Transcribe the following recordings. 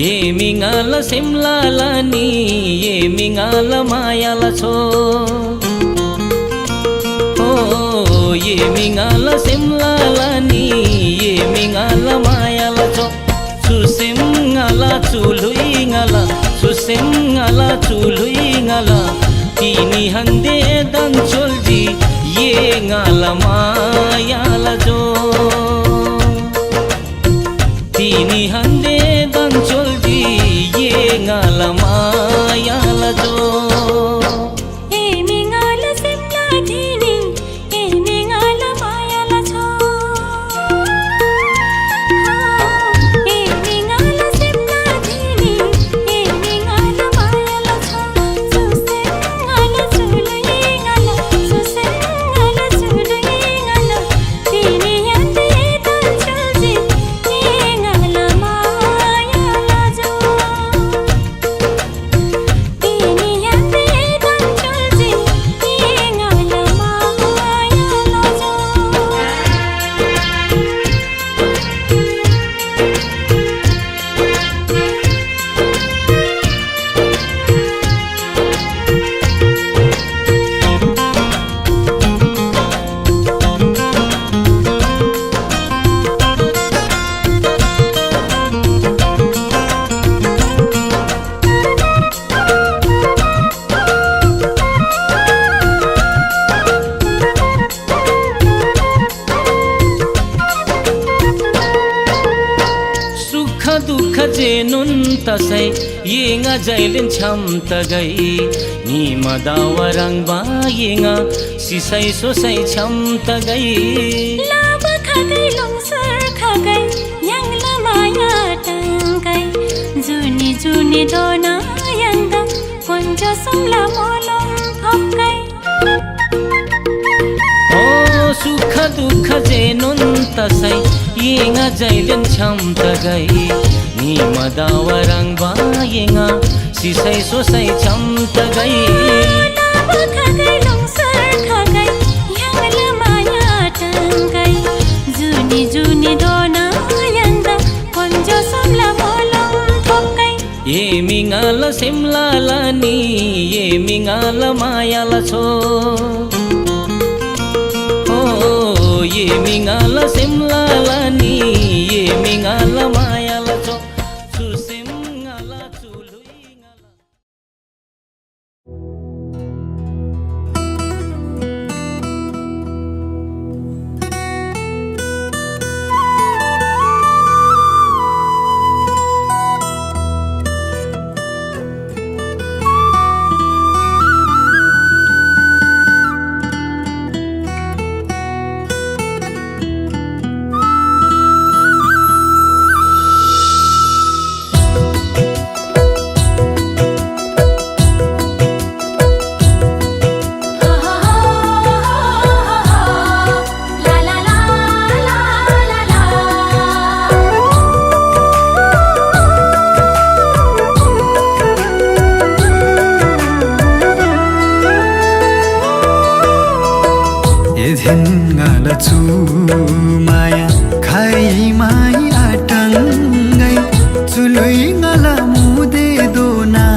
ఏమింగాల సిమ్లాలని ఏమింగాల మాయాల చో ఓ ఏమింగాల సిమ్లాలని ఏమింగాల మాయాల చో సుసింగాల చులుయింగాల సుసింగాల చులుయింగాల তিনি হন্দে দন চলজি ఏంగాల మాయాల చో তিনি হন্দে দন চলজি ఏంగాల మాయాల చో Maya जेनुन तसै येंगा जैलिन छम तगै नि मदावरंग बा येंगा सिसै सोसै छम तगै लाब खगै लोंसर खगै yang lamaya tangkai juni juni dona yanda konjo sumla molom phokkai ओ सुख दुख जेनुन तसै येंगा जैलिन छम तगै नि मदावरंग बा येंगा सिसै सोसै छम तगै लाब खगै लोंसर खगै yang lamaya tangkai juni juni dona yanda konjo sumla molom phokkai ये मिंगाल सिमला नि ये मिंगाल मायाल छो ये मिंगाल सिमला नि ये मिंगाल मायाल छो सुसिमंगाला चुलुइंगाला Maya khai mai atangai chului ngala mude dona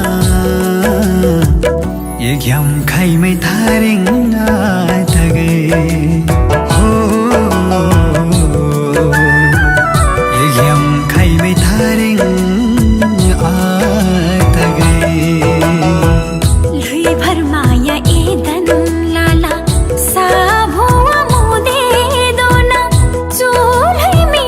ye gyam khai mai tharing tagai ho ye gyam khai mai tharing tagai lui bhar maya edan lala sa bhuwa mude dona chulhai mi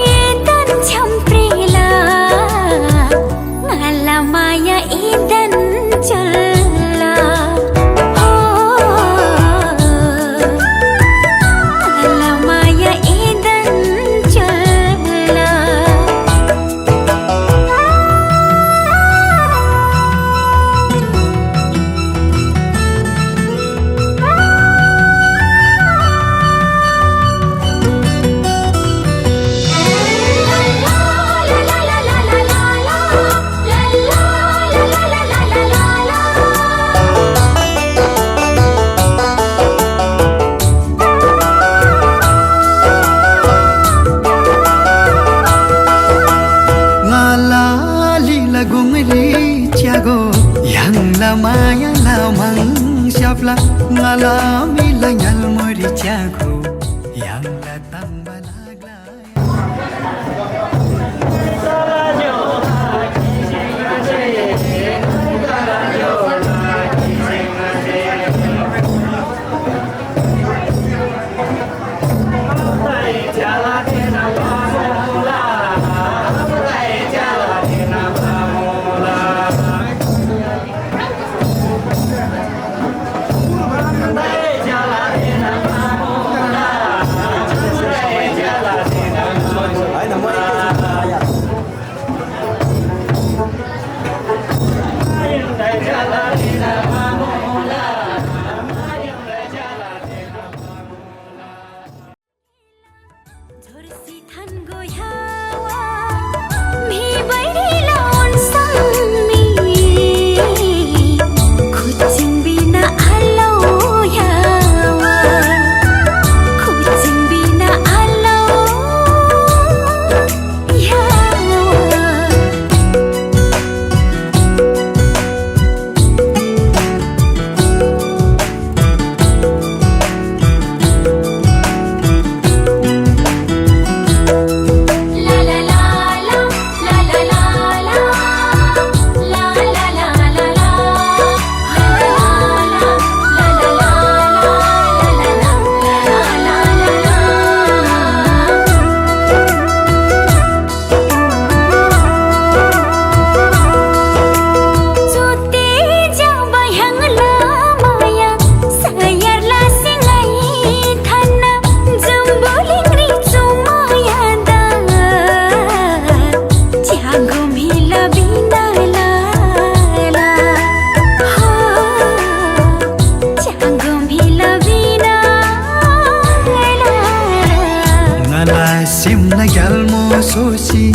Dhosi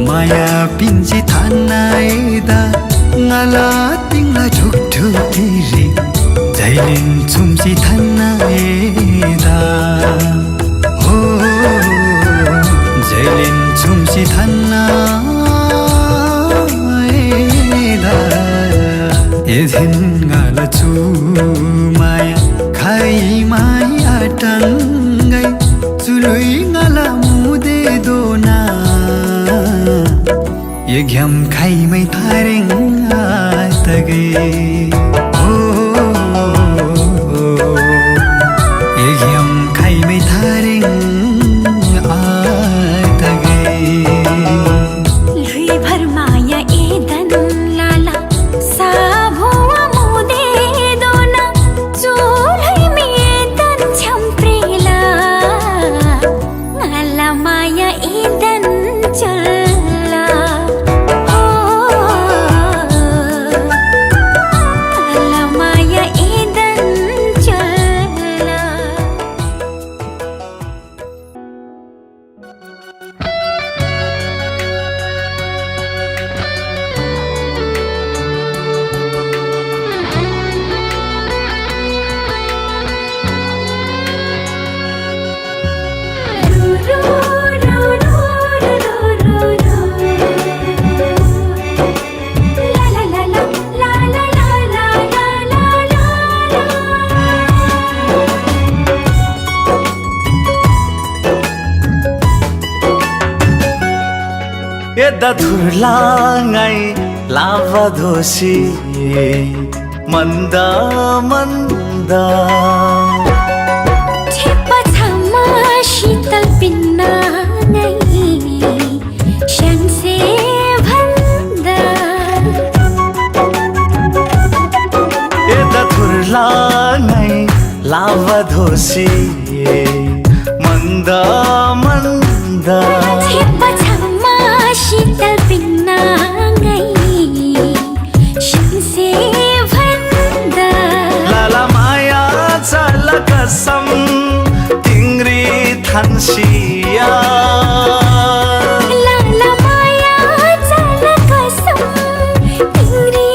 माया पिन्ची थानाएदा ngala tingla thuk thuk tiri jailin chumsi thanaeda ho jailin chumsi thanaeda edhin ngala chu maya khai mai atangai chului ngala mude dona ये घ्याम खाइमै थारेङ आतगे ये घ्याम खाइमै थारेङ आतगे लुई भर माया Edan लाला साभुवा मुदे दोना चोलै मेदन छम्प्रेला ngala माया Edan चल्ला ngala माया Edan चल्ला यदा धुर्लाङै लाभा धोसी मन्दा मन्दा ठेप्पा छामा शीतल पिन्ना नै श्यामसे भन्दा यदा धुर्लाङै लाभा धोसी मन्दा मन्दा ठेप्पा छामा शीतल पिन्ना नै श्यामसे भन्दा लाला माया चल कसम तिङ्री थान्सिया लाला माया चल कसम तिङ्री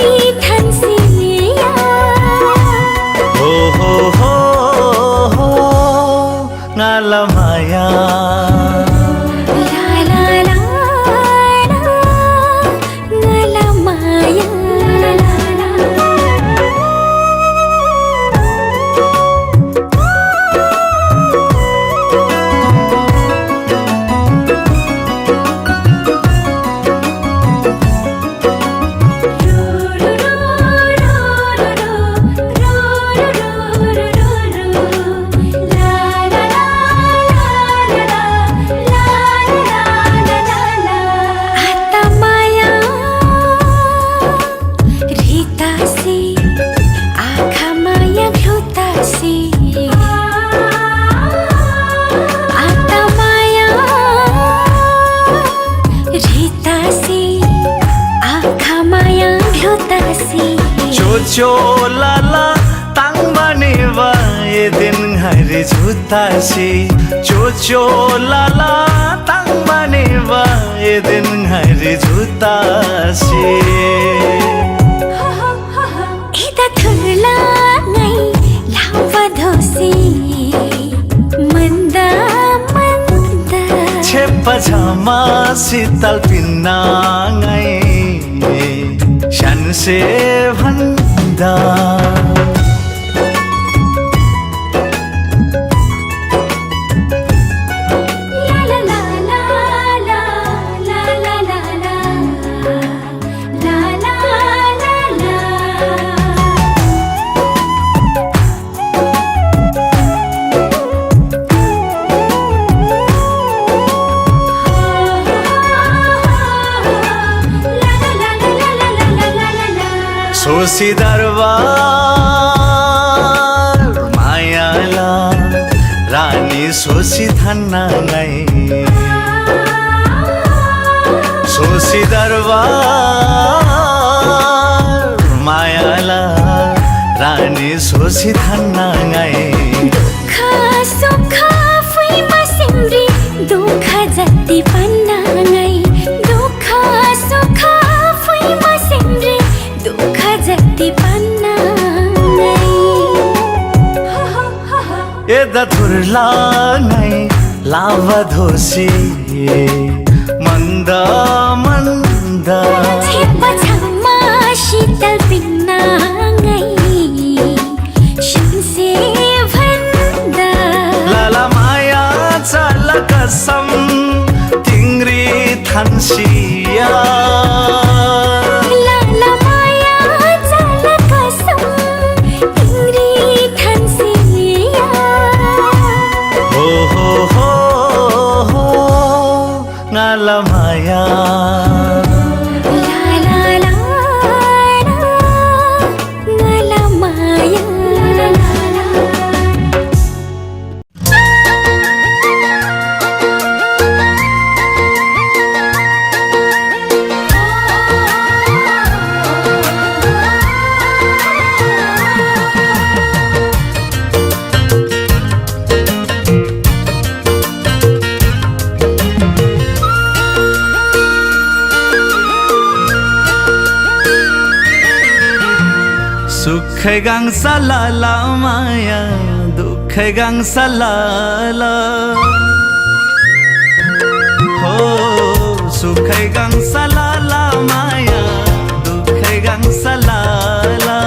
थान्सिया हो ngala maya La la la la, ngala maya la la la. चो लाला ताङ बनेवा ये दिन हरि झुतासी चो लाला ताङ बनेवा ये दिन हरि झुतासी एदा थुर्ला नै लावा धोसी मन्दा मन्दा छेप्पा झमा शीतल पिन्नाङै श्यामसे भन्दा सोसी दरबार मायाला रानी सोसी थानाङै सोसी दरबार मायाला रानी सोसी थानाङै दुःख सुख फुइमा सिम्री दुःख जति पन्नाङै थुर्लाङै लाभधोसी मन्द मन्द पछाउमा शीतल पिन्नाङै शिन्से भन्दा लाला माया चल कसम तिङ्री थान्सिया लाला माया चल कसम तिङ्री थान्सिया हो ngala maya la la la ngala maya la la सुखै गांसा लाला माया दुखै गांसा लाला हो सुखै गांसा लाला माया दुखै गांसा लाला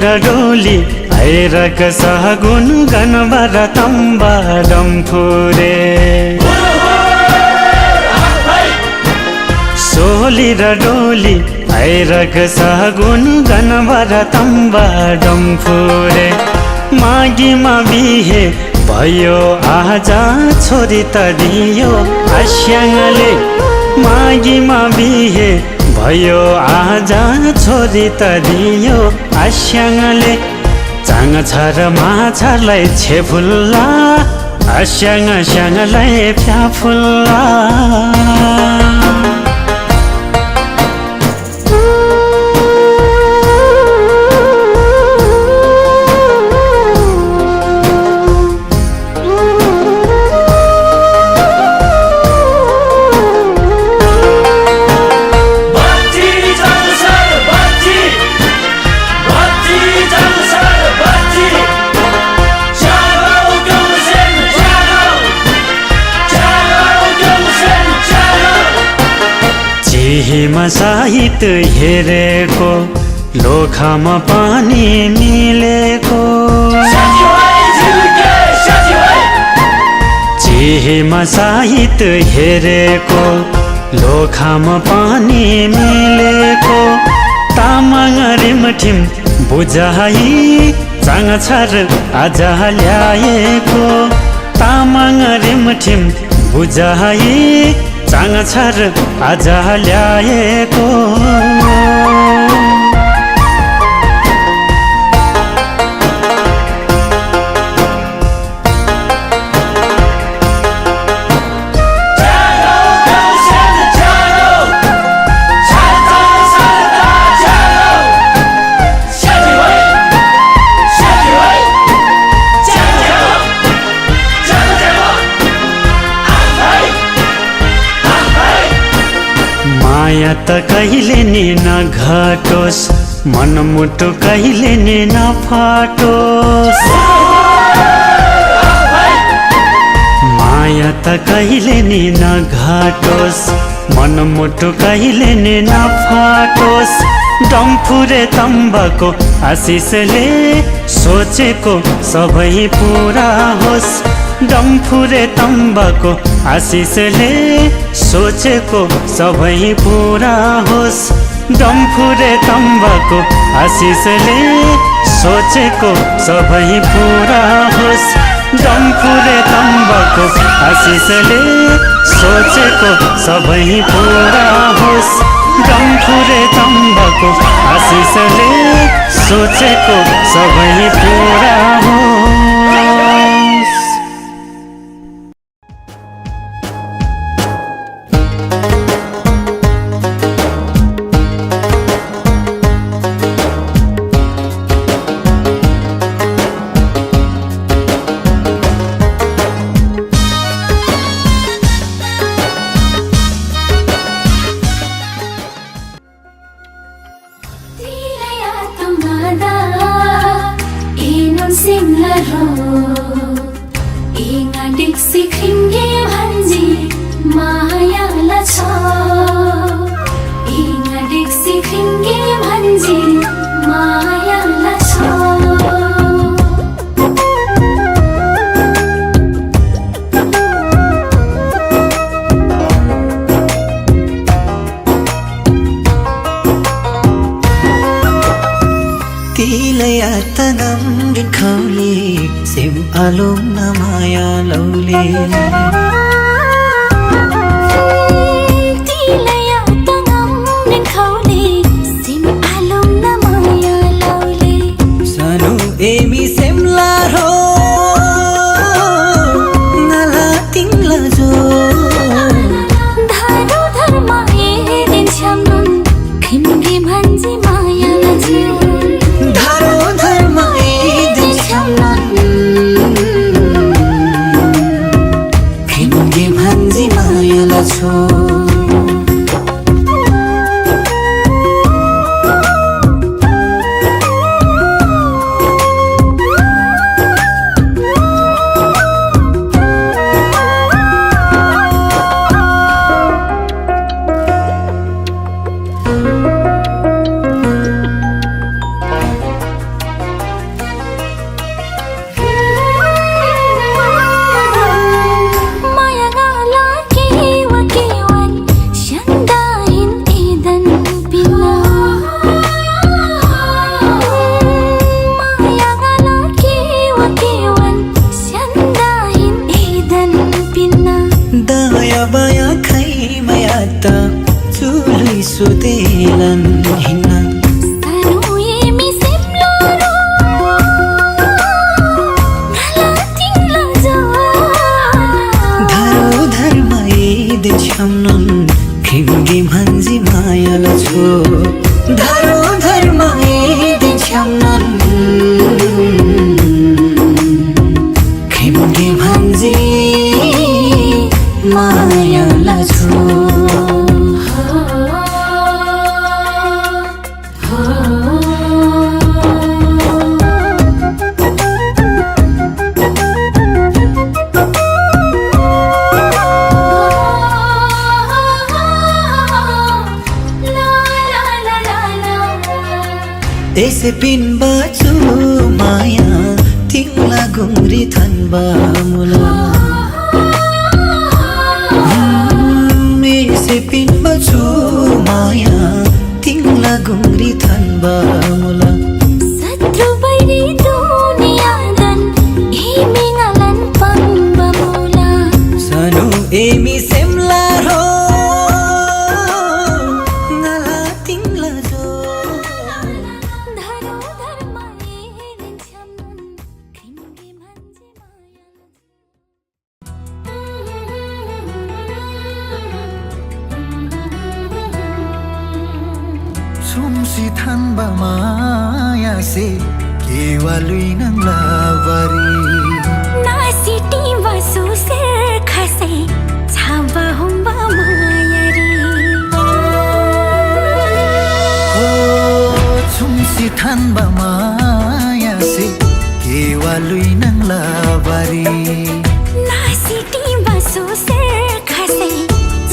डोली ऐरक सहगुन गनबर तम्बाडम फुरे सोली र डोली ऐरक सहगुन गनबर तम्बाडम फुरे मागीमा बिहे भयो आजा छोरी त दियो आस्याङले मागीमा बिहे भयो आजा छोरी त दियो आस्याङले चाङ छ र माछालाई छेफुल्ला आस्याङ स्याङलाई फ्याफुल्ला हिमा साहित्य हेरेको लोखामा पानी मिलेको चिहीमा साहित्य हेरेको लोखामा पानी मिलेको तामाङ रिमठिम बुझाइ चाङ छर आज ल्याएको तामाङ रिमठिम बुझाइ चाङ छर आज ल्याएको माया त कहिले नि नघटोस् मनमुटु कहिले नि नफाटोस् माया त कहिले नि नघटोस् मनमुटु कहिले नि नफाटोस् डम्फुरे तम्बाको आशिषले सोचेको सबै पूरा होस् डम्फुरे तम्बाको आशिषले सोचेको सबै पूरा होस् डम्फुरे तम्बाको आशिषले सोचेको सबै पूरा होस् डम्फुरे तम्बाको आशिषले सोचेको सबै पूरा होस् डम्फुरे तम्बाको आशिषले सोचेको सबै पूरा होस् alum namaya laule tilaya tangam nin khaule sim alum namaya laule sanu emi semla ro ngala tingla jo dharu dharma e din chamnun khimge bhanji maya laji dharu dharma e din chamnun भन्जी मायाला छो sudelan hina sanu emi semloro ngala tingla jo dharu dharma e din chamnun khimge bhanji mayala cho dharu dharma e din chamnun khimge bhanji mayala cho ऐसे pin बाचु माया तिंगला गुंगरी थनबा मुला ऐसे pin बाचु माया तिंगला गुंगरी थनबा मुला satru bairi dunia dan himingalan pamba mula sanu emi semla ro ngala tingla jo dharu dharma e din chamnun khimge bhanji maya sumsi thanba maya se kewalui nang lavari na siti vasu ser khase chaba humba maya ri hanba maya se kewalui nang labari नासिटी बसो शेर खसे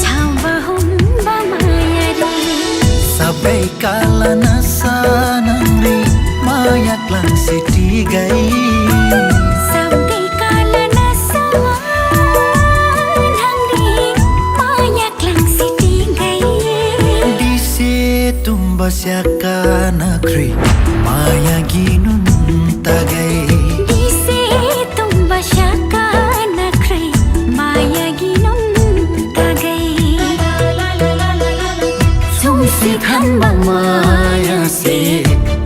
छावा हुम्बा माया रे sabai kala nasa nangri maya klang siti gai सबै काला नसा नंगरी माया क्lang city गई dise tumba syaka nakri maya ginun tagai Dise tumba shaka nakre maya ginum tagai Sumsi khanba maya se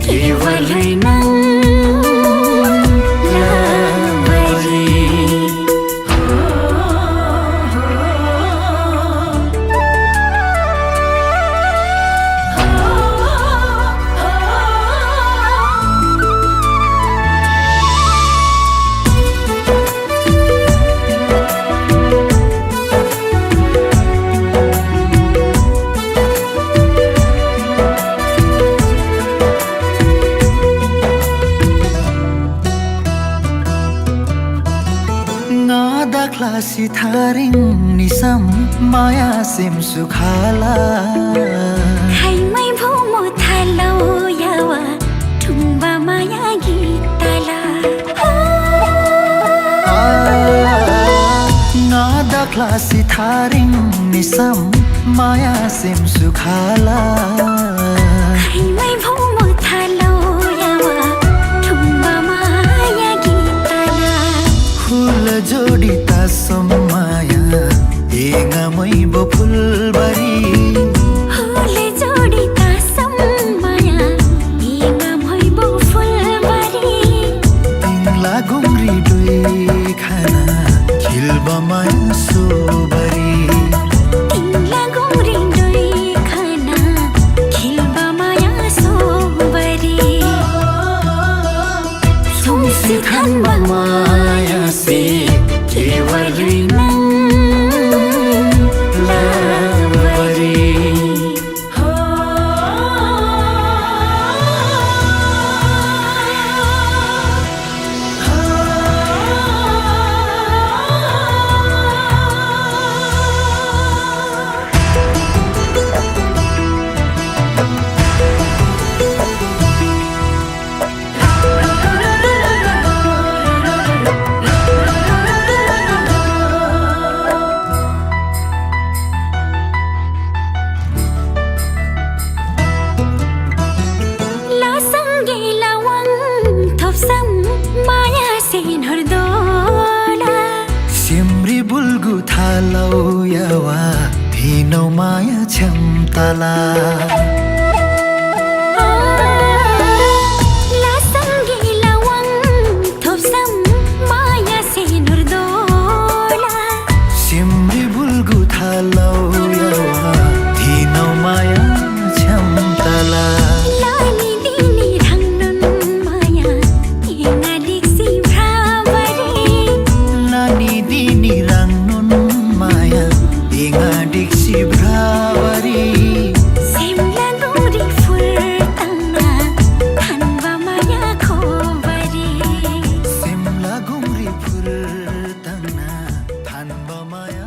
kewalai nang labari ngada klasi tharing nisam maya sim sukhala Hai mai bhumo thalo yawa tumba maya gitala ngada klasi tharing nisam maya sim sukhala Hai mai bhumo thalo yawa tumba maya gitala फूल जोडी तासम माया एगा मैबो फुलबारी Hule jodi tasam maya inga bhoibo fulbari तिङला गुम्री डुई खाना खिलबा माया Sobari Tingla gori doi khana khilba maya sobari Sumsi khanba माया से केवली नङ लाबरी La sange lawang thopsam maya sin hardola Simri बुल्गु थालौ यावा भिनौ माया छम्तला La sange lawang thopsam maya sin hardola Simri बुल्गु थालौ यावा भिनौ माया छम्तला Lani dini rangnun maya inga diksi bravare लानी दिनी राङ्नुन माया इङा डिक्सी भ्रावरी Simla gori furtanga thanba maya khobari सिमला गुम्री फुल तङ्ना थान्बा माया